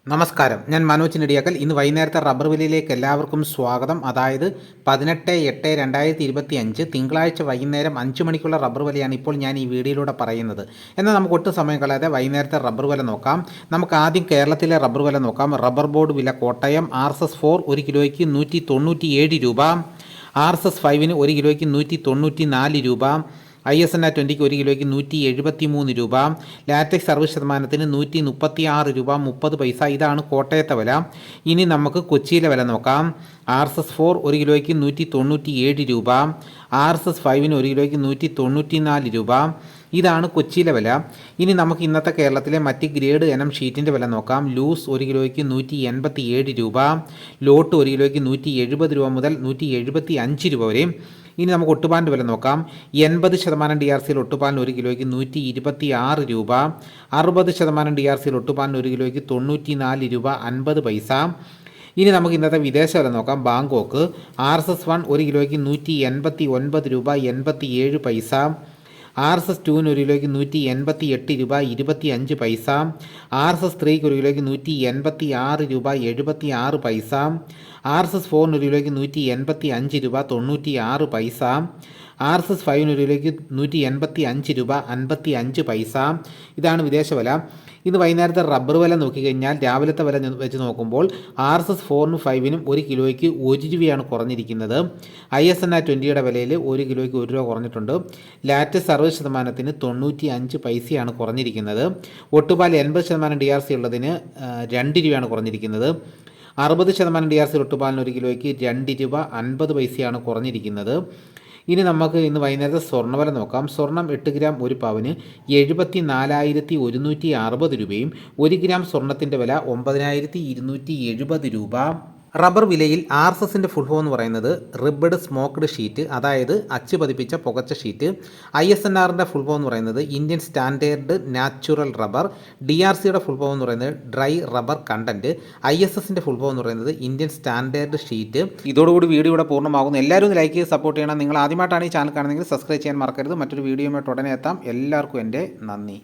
നമസ്കാരം, ഞാൻ മനോജ് നെടിയാക്കൽ. ഇന്ന് വൈകുന്നേരത്തെ റബ്ബർ വിലയിലേക്ക് എല്ലാവർക്കും സ്വാഗതം. അതായത് 18/8/2025 തിങ്കളാഴ്ച വൈകുന്നേരം 5 മണിക്കുള്ള റബ്ബർ വിലയാണ് ഇപ്പോൾ ഞാൻ ഈ വീഡിയോയിലൂടെ പറയുന്നത്. എന്നാൽ നമുക്ക് ഒട്ടും സമയം കളയാതെ വൈകുന്നേരത്തെ റബ്ബർ വില നോക്കാം. നമുക്ക് ആദ്യം കേരളത്തിലെ റബ്ബർ വില നോക്കാം. റബ്ബർ ബോർഡ് വില കോട്ടയം RSS 4 1 കിലോയ്ക്ക് 197 രൂപ, RSS 5 1 കിലോയ്ക്ക് 194 രൂപ, ISNA 20 1 കിലോയ്ക്ക് 173 രൂപ, ലാറ്റക്സ് 60% 136 രൂപ 30 പൈസ. ഇതാണ് കോട്ടയത്തെ വില. ഇനി നമുക്ക് കൊച്ചിയിലെ വില നോക്കാം. RSS 4 1 കിലോയ്ക്ക് 197 രൂപ, RSS 5 1 കിലോയ്ക്ക് 194 രൂപ. ഇതാണ് കൊച്ചിയിലെ വില. ഇനി നമുക്ക് ഇന്നത്തെ കേരളത്തിലെ മറ്റ് ഗ്രേഡ് ഇനം ഷീറ്റിൻ്റെ വില നോക്കാം. ലൂസ് 1 കിലോയ്ക്ക് 187 രൂപ, ലോട്ട് 1 കിലോയ്ക്ക് 170 രൂപ മുതൽ 175 രൂപ വരെ. ഇനി നമുക്ക് ഒട്ടുപാലിൻ്റെ വില നോക്കാം. 80% DRC ഒട്ടുപാലിന് 1 കിലോയ്ക്ക് 126 രൂപ, 60% DRC ഒട്ടുപാലിന് 1 കിലോയ്ക്ക് 94 രൂപ 50 പൈസ. ഇനി നമുക്ക് ഇന്നത്തെ വിദേശ വില നോക്കാം. ബാങ്കോക്ക് RSS 1 1 കിലോയ്ക്ക് 189 രൂപ 87 പൈസ, RSS 2 1 കിലോയ്ക്ക് 188 രൂപ 25 പൈസ, RSS 3 1 കിലോയ്ക്ക് 186 രൂപ 76 പൈസ, RSS 4 1 കിലോയ്ക്ക് 185 രൂപ 96 പൈസ, RSS 5 1 കിലോയ്ക്ക് 185 രൂപ 55 പൈസ. ഇതാണ് വിദേശ വില. ഇന്ന് വൈകുന്നേരത്തെ റബ്ബർ വില നോക്കിക്കഴിഞ്ഞാൽ രാവിലത്തെ വില വെച്ച് നോക്കുമ്പോൾ RSS 4 5 1 കിലോയ്ക്ക് 1 രൂപയാണ് കുറഞ്ഞിരിക്കുന്നത്. ISNA 20 വിലയിൽ 1 കിലോയ്ക്ക് 1 രൂപ കുറഞ്ഞിട്ടുണ്ട്. ലാറ്റക്സ് 60% 95 പൈസയാണ് കുറഞ്ഞിരിക്കുന്നത്. ഒട്ടുപാൽ 80% DRC ഉള്ളതിന് 2 രൂപയാണ് കുറഞ്ഞിരിക്കുന്നത്. 60% DRC ഒട്ടുപാലിന് 1 കിലോയ്ക്ക് 2 രൂപ 50 പൈസയാണ് കുറഞ്ഞിരിക്കുന്നത്. ഇനി നമുക്ക് ഇന്ന് വൈകുന്നേരത്തെ സ്വർണ്ണവില നോക്കാം. സ്വർണം 8 ഗ്രാം 1 പവന് 74,160 രൂപയും 1 ഗ്രാം സ്വർണത്തിൻ്റെ വില 9,270 രൂപ. റബ്ബർ വിലയിൽ RSSൻ്റെ ഫുൾ ഫോം എന്ന് പറയുന്നത് റിബ്ഡ് സ്മോക്ക്ഡ് ഷീറ്റ്, അതായത് അച്ച് പതിപ്പിച്ച പുകച്ച ഷീറ്റ്. ISNRൻ്റെ ഫുൾ ഫോം എന്ന് പറയുന്നത് ഇന്ത്യൻ സ്റ്റാൻഡേർഡ് നാച്ചുറൽ റബ്ബർ. DRCയുടെ ഫുൾ ഫോം എന്ന് പറയുന്നത് ഡ്രൈ റബ്ബർ കണ്ടൻറ്റ്. ISSൻ്റെ ഫുൾ ഫോം എന്ന് പറയുന്നത് ഇന്ത്യൻ സ്റ്റാൻഡേർഡ് ഷീറ്റ്. ഇതോടുകൂടി വീഡിയോ ഇവിടെ പൂർണ്ണമാകുന്നു. എല്ലാവരും ഒന്ന് ലൈക്ക് ചെയ്ത് സപ്പോർട്ട് ചെയ്യണം. നിങ്ങൾ ആദ്യമായിട്ടാണ് ഈ ചാനൽ കാണുന്നതെങ്കിൽ സബ്സ്ക്രൈബ് ചെയ്യാൻ മറക്കരുത്. മറ്റൊരു വീഡിയോയുമായിട്ട് ഉടനെ എത്താം. എല്ലാവർക്കും എൻ്റെ നന്ദി.